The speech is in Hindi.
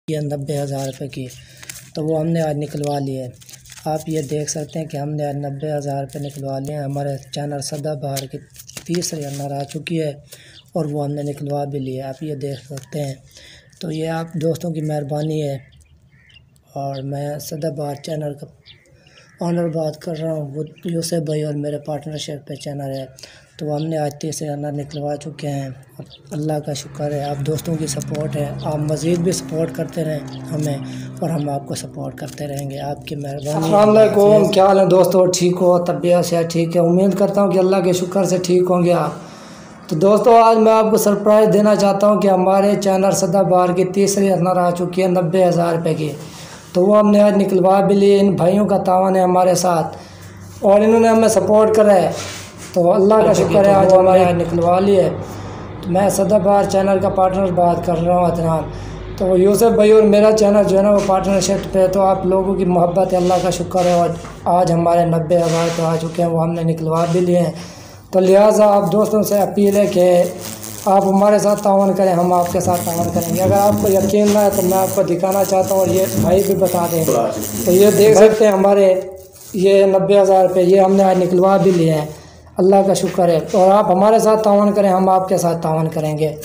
ये 90,000 रुपये की, तो वो हमने आज निकलवा लिए। आप ये देख सकते हैं कि हमने आज 90,000 रुपये निकलवा लिए हैं। हमारे चैनल सदाबहार की तीसरी रनर आ चुकी है और वो हमने निकलवा भी लिया। आप ये देख सकते हैं। तो ये आप दोस्तों की मेहरबानी है। और मैं सदाबहार चैनल का ऑनर बात कर रहा हूँ, वो यूसुफ भाई और मेरे पार्टनरशिप पे चैनल है। तो हमने आज तीसरे रनर निकलवा चुके हैं। अल्लाह का शुक्र है, आप दोस्तों की सपोर्ट है। आप मज़ीद भी सपोर्ट करते रहें हमें और हम आपको सपोर्ट करते रहेंगे। आपकी मेहरबानी। अस्सलाम वालेकुम, क्या हाल है दोस्तों? ठीक हो? तबीयत से ठीक है? उम्मीद करता हूँ कि अल्लाह के शुक्र से ठीक होंगे आप। तो दोस्तों आज मैं आपको सरप्राइज़ देना चाहता हूँ कि हमारे चैनल सदाबहार की तीसरी रनर आ चुकी है 90,000 रुपये की। तो वो हमने आज निकलवा भी लिए। इन भाइयों का तावन है हमारे साथ और इन्होंने हमें सपोर्ट करा है, तो अल्लाह का शुक्र है आज हमारे यहाँ निकलवा लिए। तो मैं सदाबहार चैनल का पार्टनर बात कर रहा हूँ अदनान। तो यूसुफ भाई और मेरा चैनल जो है ना वो पार्टनरशिप पे, तो आप लोगों की मोहब्बत है, अल्लाह का शुक्र है। और आज हमारे 90,000 तो आ चुके हैं, वो हमने निकलवा भी लिए हैं। तो लिहाजा आप दोस्तों से अपील है कि आप हमारे साथ तावन करें, हम आपके साथ तावन करेंगे। अगर आपको यकीन ना है तो मैं आपको दिखाना चाहता हूँ और ये भाई भी बता दें। तो ये देख सकते हैं हमारे ये 90,000 रुपये ये हमने आज निकलवा भी लिए हैं। अल्लाह का शुक्र है। और आप हमारे साथ तावन करें, हम आपके साथ तावन करेंगे।